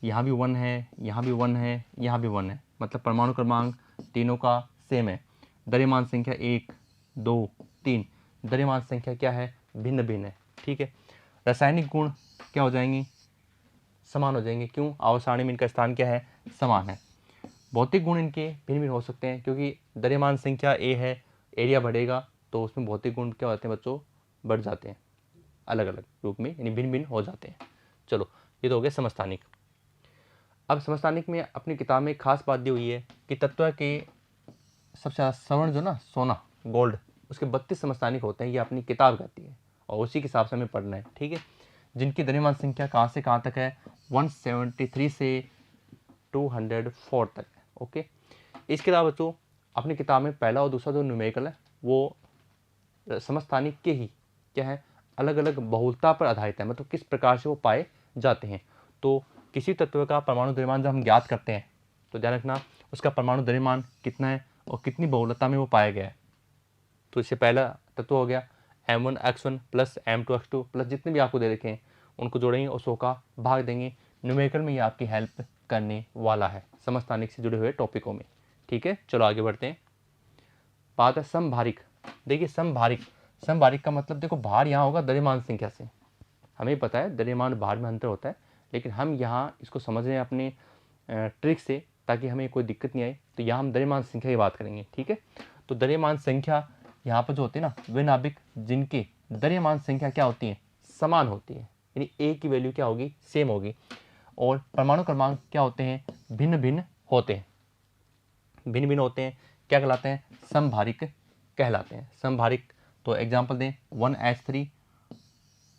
यहाँ भी 1 है, यहाँ भी 1 है, यहाँ भी 1 है, मतलब परमाणु क्रमांक तीनों का सेम है। द्रव्यमान संख्या 1, 2, 3, द्रव्यमान संख्या क्या है, भिन्न भिन्न है। ठीक है। रासायनिक गुण क्या हो जाएंगे, समान हो जाएंगे। क्यों, आवर्त सारणी में इनका स्थान क्या है, समान है। भौतिक गुण इनके भिन्न भिन्न हो सकते हैं, क्योंकि द्रव्यमान संख्या ए है, एरिया बढ़ेगा तो उसमें भौतिक गुण क्या होते हैं बच्चों, बढ़ जाते हैं, अलग अलग रूप में यानी भिन्न भिन्न हो जाते हैं। चलो ये तो हो गया समस्थानिक। अब समस्थानिक में अपनी किताब में एक खास बात दी हुई है कि तत्व के सबसे ज़्यादा स्वर्ण जो ना, सोना, गोल्ड, उसके 32 समस्थानिक होते हैं, ये अपनी किताब कहती है और उसी के हिसाब से हमें पढ़ना है, ठीक है। जिनकी द्रव्यमान संख्या कहाँ से कहाँ तक है, 173 से 204 तक है, ओके। इसके अलावा बच्चों अपनी किताब में पहला और दूसरा जो न्यूमेरिकल है वो समस्थानिक के ही क्या है, अलग अलग बहुलता पर आधारित है, मतलब किस प्रकार से वो पाए जाते हैं। तो किसी तत्व का परमाणु द्रव्यमान जब हम ज्ञात करते हैं तो ध्यान रखना उसका परमाणु द्रव्यमान कितना है और कितनी बहुलता में वो पाया गया है। तो इससे पहला तत्व हो गया M1x1 प्लस M2x2 प्लस जितने भी आपको दे रखे हैं उनको जोड़ेंगे और 100 का भाग देंगे। न्यूमेरिकल में ये आपकी हेल्प करने वाला है समस्थानिक से जुड़े हुए टॉपिकों में, ठीक है। चलो आगे बढ़ते हैं। बात है समभारिक। देखिए समभारिक का मतलब देखो भार यहाँ होगा द्रव्यमान संख्या से, हमें पता है द्रव्यमान भार में अंतर होता है, लेकिन हम यहाँ इसको समझ रहे हैं अपने ट्रिक से ताकि हमें कोई दिक्कत नहीं आए। तो यहाँ हम द्रव्यमान संख्या की बात करेंगे, ठीक है। तो द्रव्यमान संख्या यहाँ पर जो होती है ना वे नाभिक जिनके द्रव्यमान संख्या क्या होती है, समान होती है, यानी ए की वैल्यू क्या होगी, सेम होगी। और परमाणु क्रमांक क्या होते हैं, भिन्न भिन्न होते हैं, भिन्न भिन्न होते हैं, क्या कहलाते हैं, समभारिक कहलाते हैं। समभारिक तो एग्जाम्पल दें 1H3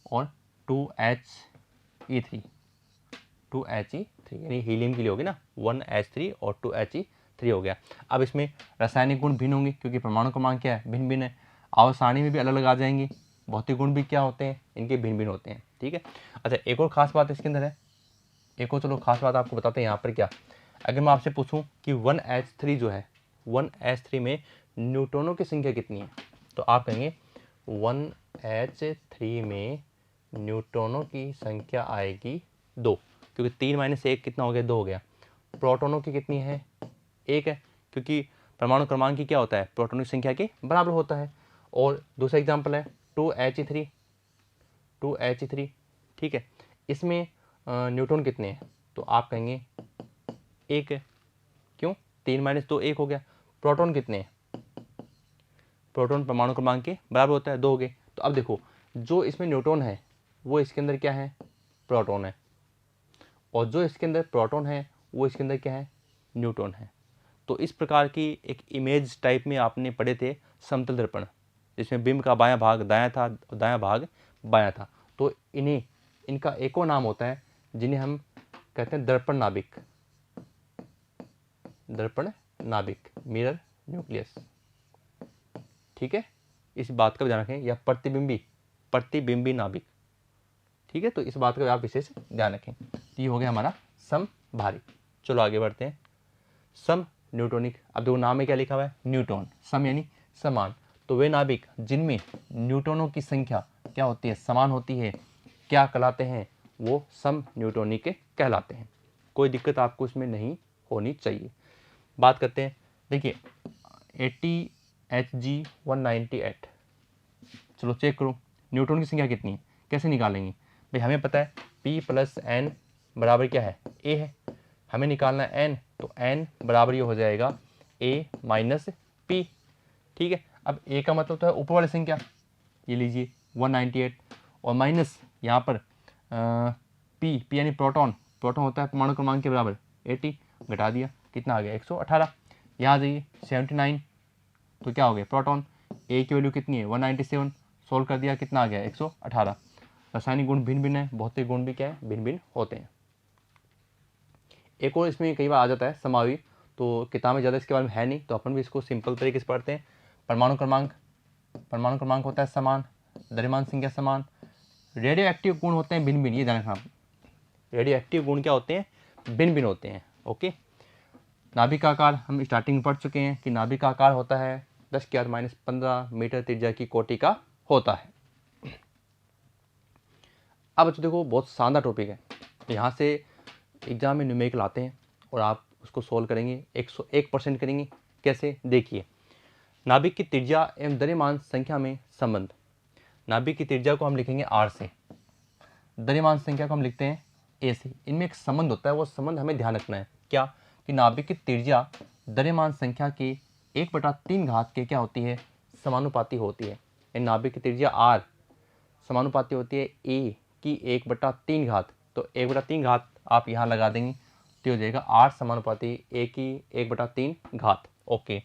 और 2He3, 2He3 यानी हीलियम के लिए होगी ना 1H3 और 2He3 हो गया। अब इसमें रासायनिक गुण भिन्न होंगे क्योंकि परमाणु क्रमांक क्या है, भिन्न भिन्न है। आवर्त सारणी में भी अलग अलग आ जाएंगी। भौतिक गुण भी क्या होते हैं, इनके भिन्न भिन्न होते हैं, ठीक है। अच्छा एक और खास बात इसके अंदर है, एक और चलो खास बात आपको बताते हैं यहाँ पर क्या। अगर मैं आपसे पूछूं कि 1H3 जो है 1H3 में न्यूट्रॉनों की संख्या कितनी है, तो आप कहेंगे 1H3 में न्यूट्रॉनों की संख्या आएगी 2, क्योंकि 3 - 1 कितना हो गया, 2 हो गया। प्रोटॉनों की कितनी है, 1 है, क्योंकि परमाणु क्रमांक की क्या होता है, प्रोटॉनों की संख्या के बराबर होता है। और दूसरा एग्जाम्पल है 2He3, ठीक है। इसमें न्यूट्रॉन कितने हैं, तो आप कहेंगे 1 है, क्यों, 3 - 2 1 हो गया। प्रोटॉन कितने हैं, प्रोटॉन परमाणु क्रमांक के बराबर होता है, 2 हो गए। तो अब देखो जो इसमें न्यूट्रॉन है वो इसके अंदर क्या है, प्रोटॉन है, और जो इसके अंदर प्रोटॉन है वो इसके अंदर क्या है, न्यूट्रॉन है। तो इस प्रकार की एक इमेज टाइप में आपने पढ़े थे समतल दर्पण, जिसमें बिंब का बायां भाग दायां था, दायां भाग बायां था। तो इन्हें इनका एक और नाम होता है जिन्हें हम कहते हैं दर्पण नाभिक, दर्पण नाभिक, मिरर न्यूक्लियस, ठीक है। इस बात का ध्यान रखें, या प्रतिबिंबी नाभिक, ठीक है। तो इस बात का आप विशेष ध्यान रखें। ये हो गया हमारा समभारिक। चलो आगे बढ़ते हैं। सम न्यूट्रॉनिक, अब देखो नाम में क्या लिखा हुआ है, न्यूट्रॉन, सम यानी समान। तो वे नाभिक जिनमें न्यूट्रॉनों की संख्या क्या होती है, समान होती है, क्या कहलाते हैं, वो सम न्यूट्रॉनिक कहलाते हैं। कोई दिक्कत आपको इसमें नहीं होनी चाहिए। बात करते हैं, देखिए 80Hg198, चलो चेक करो न्यूट्रॉन की संख्या कितनी है, कैसे निकालेंगे भाई। हमें पता है P + N बराबर क्या है, A है। हमें निकालना है N, तो N बराबर ये हो जाएगा A - P, ठीक है। अब A का मतलब तो है ऊपर वाली संख्या, ये लीजिए 198, और माइनस यहाँ पर P यानी प्रोटॉन होता है परमाणु क्रमांक के बराबर 80, घटा दिया कितना आ गया 118। यहाँ जाइए 79, तो क्या हो गया प्रोटॉन, A की वैल्यू कितनी है 197, सोल्व कर दिया कितना आ गया 118। रासायनिक गुण भिन्न भिन्न है, भौतिक गुण भी क्या है, भिन्न भिन्न होते हैं। एक और इसमें कई बार आ जाता है समावी, तो किताब में ज़्यादा इसके बारे में है नहीं, तो अपन भी इसको सिंपल तरीके से पढ़ते हैं। परमाणु क्रमांक होता है समान, द्रव्यमान संख्या समान, रेडियो एक्टिव गुण होते हैं भिन्न भिन्न, ये ध्यान रखना। रेडियो एक्टिव गुण क्या होते हैं, भिन्न भिन्न होते हैं, ओके। नाभिक आकार हम स्टार्टिंग में पढ़ चुके हैं कि नाभिक आकार होता है 10⁻15 मीटर त्रिज्या की कोटि का होता है। अब बच्चों देखो बहुत शानदार टॉपिक है, यहाँ से एग्जाम में न्यूमेरिकल आते हैं और आप उसको सोल्व करेंगे 101% करेंगे। कैसे, देखिए नाभिक की त्रिज्या एवं द्रव्यमान संख्या में संबंध। नाभिक की त्रिज्या को हम लिखेंगे R से, द्रव्यमान संख्या को हम लिखते हैं A से। इनमें एक संबंध होता है, वो संबंध हमें ध्यान रखना है, क्या कि नाभिक की त्रिज्या द्रव्यमान संख्या के 1/3 घात के क्या होती है, समानुपाती होती है। नाभिक की त्रिज्या R समानुपाती होती है A की 1/3 घात, तो 1/3 घात आप यहाँ लगा देंगे तो हो जाएगा R समानुपाती A की 1/3 घात, ओके।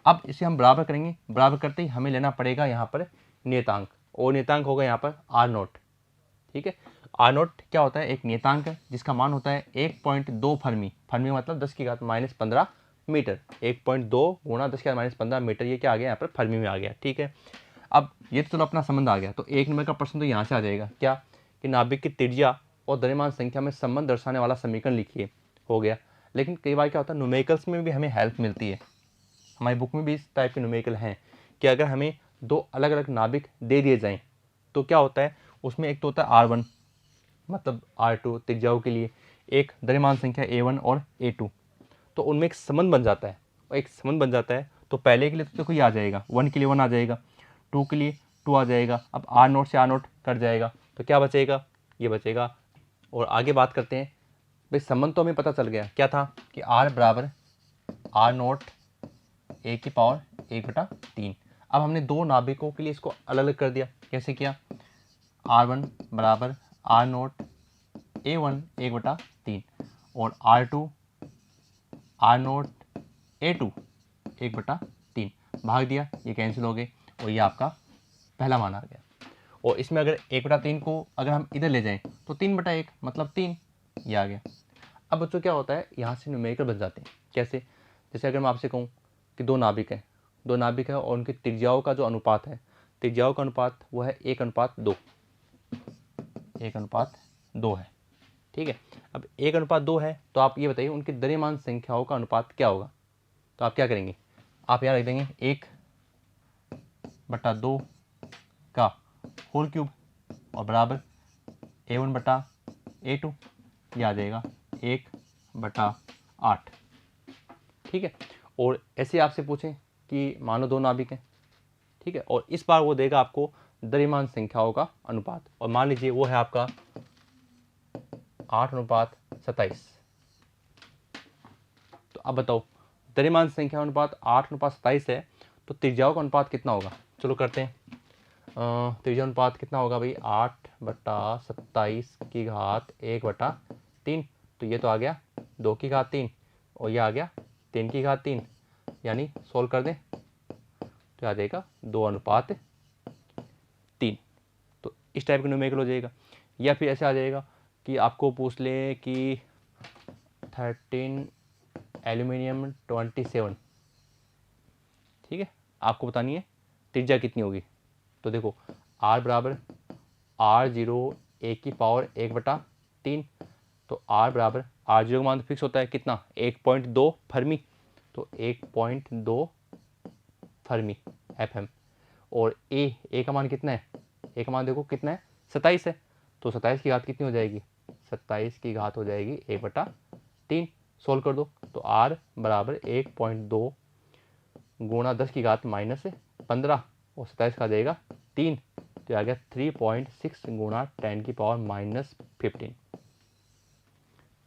अब इसे हम बराबर करेंगे, बराबर करते ही हमें लेना पड़ेगा यहाँ पर नियतांक, और नियतांक होगा यहाँ पर आर नोट। ठीक है, आर नोट क्या होता है, एक नियतांक है जिसका मान होता है 1.2 फर्मी। फर्मी मतलब 10 की घात -15 मीटर। 1.2 गुणा 10 की घात -15 मीटर, ये क्या आ गया यहाँ पर फर्मी में आ गया। ठीक है, अब ये तो चलो अपना संबंध आ गया। तो एक नंबर का प्रश्न तो यहाँ से आ जाएगा क्या, कि नाभिक की त्रिज्या और द्रव्यमान संख्या में संबंध दर्शाने वाला समीकरण लिखिए, हो गया। लेकिन कई बार क्या होता है, न्यूमेरिकल्स में भी हमें हेल्प मिलती है। हमारी बुक में भी इस टाइप के न्यूमेरिकल हैं कि अगर हमें दो अलग अलग नाभिक दे दिए जाएं तो क्या होता है, उसमें एक तो होता है R1 मतलब R2 त्रिज्याओं के लिए, एक द्रव्यमान संख्या A1 और A2, तो उनमें एक संबंध बन जाता है। और एक संबंध बन जाता है तो पहले के लिए तो कोई आ जाएगा, 1 के लिए 1 आ जाएगा, 2 के लिए 2 आ जाएगा। अब R नोट से R नोट कट जाएगा तो क्या बचेगा, ये बचेगा। और आगे बात करते हैं, भाई संबंध तो हमें पता चल गया क्या था, कि R बराबर R नोट A की पावर 1/3। अब हमने दो नाभिकों के लिए इसको अलग अलग कर दिया। कैसे किया, R1 बराबर R नोट A1 1/3 और R2 R नोट A2 1/3 भाग दिया, ये कैंसिल हो गए और ये आपका पहला मान आ गया। और इसमें अगर 1/3 को अगर हम इधर ले जाएं तो 3/1 मतलब 3, ये आ गया। अब बच्चों क्या होता है, यहाँ से न्यूमेरिकल बन जाते हैं। कैसे, जैसे अगर मैं आपसे कहूँ कि दो नाभिक है और उनकी त्रिज्याओं का जो अनुपात है, त्रिज्याओं का अनुपात वो है 1:2, 1:2 है। ठीक है, अब 1:2 है तो आप ये बताइए उनकी द्रव्यमान संख्याओं का अनुपात क्या होगा। तो आप क्या करेंगे, आप यहाँ रख देंगे 1/2 का होल क्यूब और बराबर A1/A2, ये आ जाएगा 1/8। ठीक है, और ऐसे आपसे पूछें कि मानो दो नाभिक हैं, ठीक है, और इस बार वो देगा आपको द्रव्यमान संख्याओं का अनुपात, और मान लीजिए वो है आपका 8:27। तो अब बताओ द्रव्यमान संख्या अनुपात 8:27 है तो त्रिज्याओं का अनुपात कितना होगा। चलो करते हैं, त्रिज्या अनुपात कितना होगा भाई, 8/27 की घात 1/3। तो ये तो आ गया 2 की घात 3 और ये आ गया 3 की घात 3, यानी सोल्व कर दें तो आ जाएगा 2:3। तो इस टाइप का न्यूमेरिकल हो जाएगा। या फिर ऐसे आ जाएगा कि आपको पूछ ले कि 13 एल्यूमिनियम 27, ठीक है, आपको बतानी है त्रिज्या कितनी होगी। तो देखो R बराबर R0 A की पावर 1/3, तो R बराबर R0 का मान फिक्स होता है कितना, 1.2 फर्मी, तो 1.2 फर्मी FM। और A का मान कितना है, A का मान देखो कितना है, 27 है, तो 27 की घात कितनी हो जाएगी, 27 की घात हो जाएगी 1/3। सोल्व कर दो तो R बराबर 1.2 गुणा 10 की घात -15 और 27 का जाएगा 3, तो आ गया 3.6 गुणा 10 की पावर -15।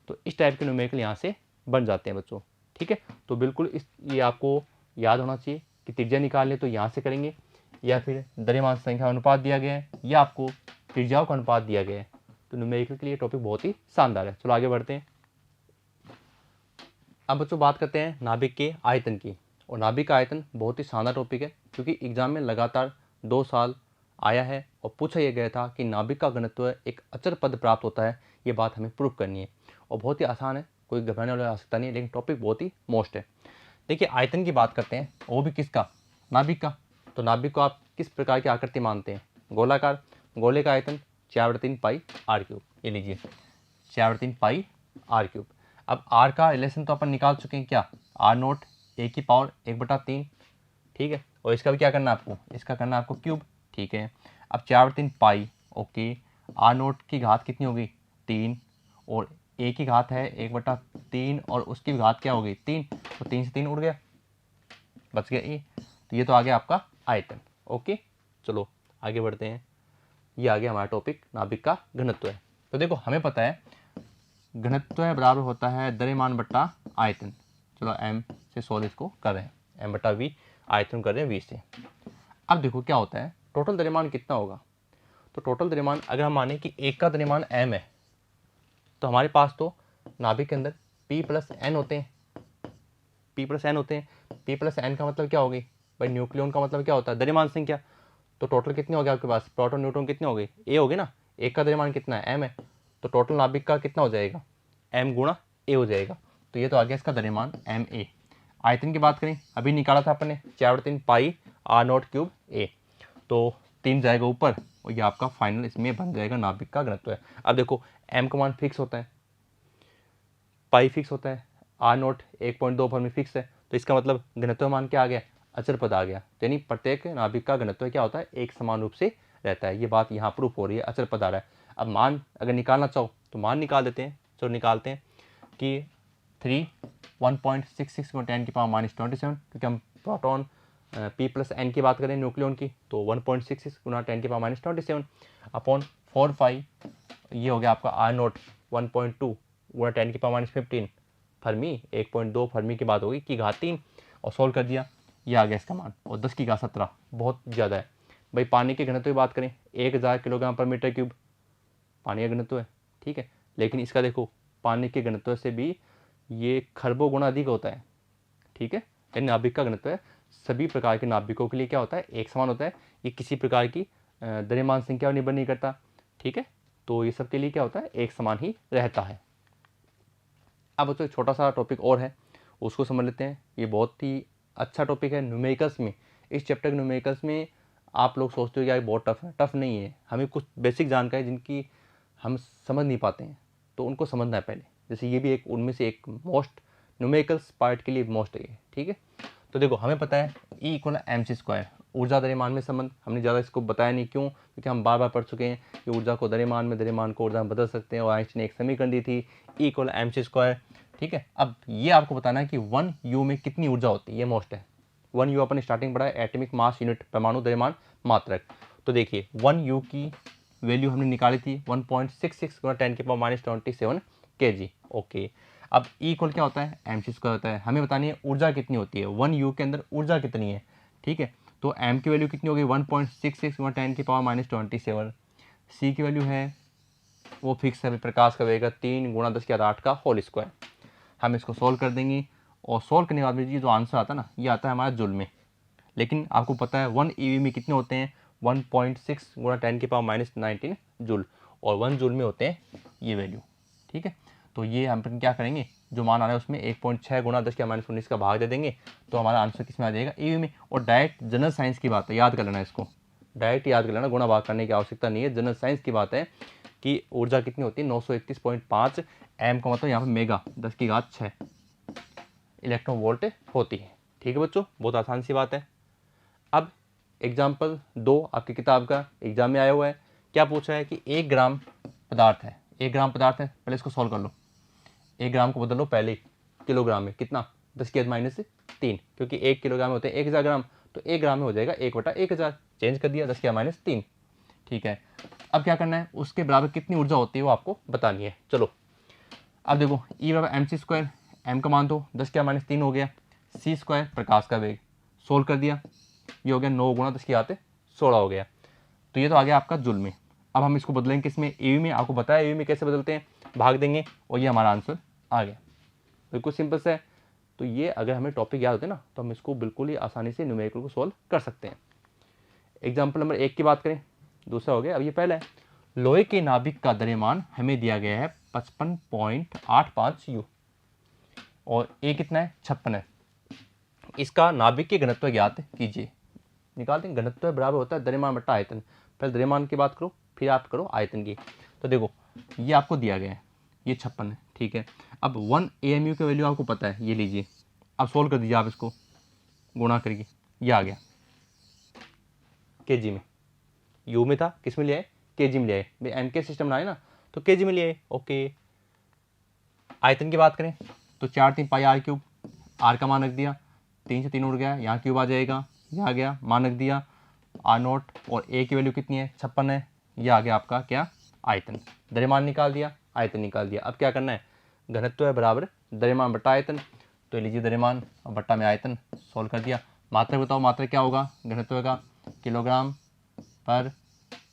तो इस टाइप के न्यूमेरिकल यहाँ से बन जाते हैं बच्चों। ठीक है, तो बिल्कुल ये आपको याद होना चाहिए कि त्रिज्या निकालने तो यहाँ से करेंगे, या फिर द्रव्यमान संख्या अनुपात दिया गया है या आपको त्रिज्याओं का अनुपात दिया गया है। तो न्यूमेरिकल के लिए टॉपिक बहुत ही शानदार है। चलो आगे बढ़ते हैं। अब बच्चों बात करते हैं नाभिक के आयतन की। और नाभिक का आयतन बहुत ही शानदार टॉपिक है, क्योंकि एग्जाम में लगातार 2 साल आया है और पूछा यह गया था कि नाभिक का घनत्व एक अचर पद प्राप्त होता है, ये बात हमें प्रूव करनी है। और बहुत ही आसान है, कोई घबराने वाला आवश्यकता नहीं है, लेकिन टॉपिक बहुत ही मोस्ट है। देखिए आयतन की बात करते हैं, वो भी किसका, नाभिक का। तो नाभिक को आप किस प्रकार की आकृति मानते हैं, गोलाकार। गोले का आयतन 4/3 पाई r3। ये लीजिए 4/3 पाई r3। अब r का रिलेशन तो अपन निकाल चुके हैं, क्या, R नोट A की पावर 1/3। ठीक है, और इसका भी क्या करना है आपको, इसका करना है आपको क्यूब। ठीक है, अब 4/3 पाई, ओके, R नोट की घात कितनी होगी, 3, और A की घात है 1/3 और उसकी घात क्या होगी, 3, तो 3 से 3 उड़ गया, बच गया ए। तो ये तो आ गया आपका आयतन। ओके, चलो आगे बढ़ते हैं। ये आ गया हमारा टॉपिक, नाभिक का घनत्व है। तो देखो हमें पता है घनत्व बराबर होता है द्रव्यमान बट्टा आयतन। चलो m से सॉल्व इसको कर रहे हैं, m/v आयतन कर रहे हैं v से। अब देखो क्या होता है, टोटल द्रव्यमान कितना होगा। तो टोटल द्रव्यमान अगर हम माने कि एक का द्रव्यमान m है, तो हमारे पास तो नाभिक के अंदर p + n होते हैं। P+N होते हैं। P+N का मतलब क्या हो गई भाई, न्यूक्लियन का मतलब क्या होता है, द्रव्यमान संख्या। तो टोटल कितने हो गए आपके पास, प्रोटॉन न्यूट्रॉन कितने हो गए, ए हो गए ना, एक का द्रव्यमान कितना है, m है, तो टोटल नाभिक का कितना हो जाएगा, m गुणा a हो जाएगा। तो ये तो आ गया इसका द्रव्यमान ma। आयतन की बात करें, अभी निकाला था अपने 4/3 पाई r0³ a, तो 3 जाएगा ऊपर और ये आपका फाइनल इसमें बन जाएगा नाभिक का घनत्व है। अब देखो m का मान फिक्स होता है, पाई फिक्स होता है, r0 1.2 फर्मी फिक्स है, तो इसका मतलब घनत्व मान क्या आ गया, अचर पद आ गया। यानी प्रत्येक नाभिक का घनत्व क्या होता है, एक समान रूप से रहता है। ये बात यहाँ प्रूफ हो रही है, अचर पद आ रहा है। अब मान अगर निकालना चाहो तो मान निकाल देते हैं। चलो निकालते हैं कि 1.66 × 10⁻27, क्योंकि हम प्रोटॉन P+N की बात करें न्यूक्लियन की, तो 1.66 × 10⁻27 अपॉन 4 ये हो गया आपका r0 1.2 × 10⁻15 फर्मी, 1.2 फर्मी की बात होगी की घात 3, और सोल्व कर दिया, ये आ गया इसका मान, और 10 की घात 17 बहुत ज़्यादा है। भाई पानी के घनत्व की बात करें, 1000 किलोग्राम पर मीटर क्यूब पानी का घनत्व है, ठीक है, लेकिन इसका देखो पानी के घनत्व से भी ये खरबों गुना अधिक होता है, ठीक है। यानी नाभिक का घनत्व है सभी प्रकार के नाभिकों के लिए क्या होता है, एक समान होता है। ये किसी प्रकार की द्रव्यमान संख्या पर निर्भर नहीं करता, ठीक है। तो ये सब के लिए क्या होता है, एक समान ही रहता है। अब तो एक छोटा सा टॉपिक और है, उसको समझ लेते हैं। ये बहुत ही अच्छा टॉपिक है न्यूमेरिकल्स में। इस चैप्टर के न्यूमेरिकल्स में आप लोग सोचते हो कि यार बहुत टफ है, टफ नहीं है। हमें कुछ बेसिक जानकारी जिनकी हम समझ नहीं पाते हैं, तो उनको समझना है पहले। जैसे ये भी एक उनमें से एक मोस्ट न्यूमेरिकल्स पार्ट के लिए मोस्ट है, ठीक है। तो देखो हमें पता है E = mc², ऊर्जा द्रव्यमान में संबंध। हमने ज़्यादा इसको बताया नहीं, क्यों, क्योंकि हम बार बार पढ़ चुके हैं कि ऊर्जा को द्रव्यमान में, द्रव्यमान को ऊर्जा में बदल सकते हैं, और आइंस्टीन ने एक समीकरण दी थी E = mc², ठीक है। अब ये आपको बताना है कि 1 U में कितनी ऊर्जा होती है, ये मोस्ट है। 1 U अपन स्टार्टिंग पढ़ा है, एटॉमिक मास यूनिट, परमाणु द्रव्यमान मात्रक। तो देखिए 1 U की वैल्यू हमने निकाली थी 1.66 × 10⁻27 kg, ओके। अब E = क्या होता है, mc² होता है। हमें बतानी है ऊर्जा कितनी होती है, 1 U के अंदर ऊर्जा कितनी है, ठीक है। तो m की वैल्यू कितनी होगी, 1.66 × 10⁻27। C की वैल्यू है वो फिक्स है, प्रकाश का वेग 3 × 10⁸ का होल स्क्वायर। हम इसको सोल्व कर देंगे, और सोल्व करने के बाद में जो आंसर आता है ना, ये आता है हमारा जूल में। लेकिन आपको पता है 1 EV में कितने होते हैं, 1.6 × 10⁻19 जूल, और 1 जूल में होते हैं ये वैल्यू, ठीक है। तो ये हम क्या करेंगे, जो मान आ रहा है उसमें 1.6 × 10⁻19 का भाग दे देंगे, तो हमारा आंसर किस में आ जाएगा, EV में। और डायरेक्ट जनरल साइंस की बात है, याद कर लेना इसको, डायरेक्ट याद कर लेना, गुणा भाग करने की आवश्यकता नहीं है। जनरल साइंस की बात है कि ऊर्जा कितनी होती है, 931.5 m का मतलब यहाँ पे मेगा 10 की घात 6 इलेक्ट्रॉन वोल्ट होती है, ठीक है बच्चों, बहुत आसान सी बात है। अब एग्जाम्पल 2 आपकी किताब का एग्जाम में आया हुआ है। क्या पूछा है कि 1 ग्राम पदार्थ है, 1 ग्राम पदार्थ है, पहले इसको सॉल्व कर लो। 1 ग्राम को बदल लो पहले किलोग्राम में, कितना, 10⁻³ क्योंकि 1 किलोग्राम में होते हैं 1000 ग्राम, तो 1 ग्राम में हो जाएगा 1/1000, चेंज कर दिया 10⁻3, ठीक है। अब क्या करना है, उसके बराबर कितनी ऊर्जा होती है वो आपको बतानी है। चलो अब देखो E = mc², m का मान तो 10⁻3 हो गया, c² प्रकाश का वेग, सोल्व कर दिया, ये हो गया 9 × 10⁻16 हो गया। तो ये तो आ गया आपका जूल में। अब हम इसको बदलेंगे किसमें, EV में। आपको पता है EV में कैसे बदलते हैं, भाग देंगे और ये हमारा आंसर आ गया, बिल्कुल सिंपल से है। तो ये अगर हमें टॉपिक याद होते ना, तो हम इसको बिल्कुल ही आसानी से न्यूमेरिकल को सोल्व कर सकते हैं। एग्जाम्पल नंबर 1 की बात करें, दूसरा हो गया, अब ये पहला है। लोहे के नाभिक का द्रव्यमान हमें दिया गया है 55.85 U, और ए कितना है, 56 है। इसका नाभिक के घनत्व ज्ञात कीजिए। निकालते हैं, घनत्व बराबर होता है द्रव्यमान बट्टा आयतन। पहले द्रव्यमान की बात करो, फिर आप करो आयतन की। तो देखो ये आपको दिया गया है, ये 56 है, ठीक है। अब 1 AMU की वैल्यू आपको पता है, ये लीजिए, अब सोल्व कर दीजिए आप इसको गुणा करके, ये आ गया kg में। U में था, किस में लिया है, kg में लिया है। भाई MK सिस्टम ना है ना, तो kg में लिया है, ओके। आयतन की बात करें तो 4×3 पाई r³, r का मान रख दिया, 3 से 3 उड़ गया, यहाँ क्यूब आ जाएगा, यह आ गया, मान रख दिया r0, और a की वैल्यू कितनी है, 56 है, यह आ गया आपका क्या, आयतन। द्रव्यमान निकाल दिया, आयतन निकाल दिया। अब क्या करना है, घनत्व है बराबर द्रव्यमान बट्टा आयतन, तो लीजिए द्रव्यमान और बट्टा में आयतन, सोल्व कर दिया। मात्रक बताओ, मात्रक क्या होगा घनत्व का, किलोग्राम पर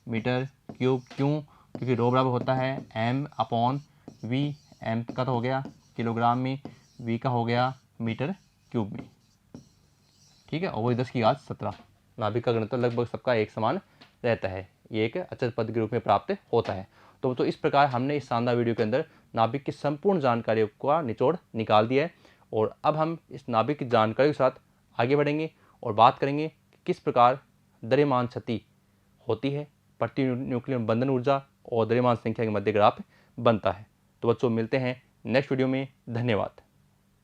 मीटर क्यूब। क्यों, क्योंकि रो बराबर होता है m/v, m का तो हो गया किलोग्राम में, v का हो गया मीटर क्यूब में, ठीक है। और वही 10⁻17। नाभिक का घनत्व लगभग सबका एक समान रहता है, ये एक अचल पद के रूप में प्राप्त होता है। तो इस प्रकार हमने इस शानदार वीडियो के अंदर नाभिक की संपूर्ण जानकारियों का निचोड़ निकाल दिया है। और अब हम इस नाभिक की जानकारी के साथ आगे बढ़ेंगे और बात करेंगे कि किस प्रकार द्रव्यमान क्षति होती है, प्रति न्यूक्लियन बंधन ऊर्जा और द्रव्यमान संख्या के मध्य ग्राफ बनता है। तो बच्चों मिलते हैं नेक्स्ट वीडियो में। धन्यवाद।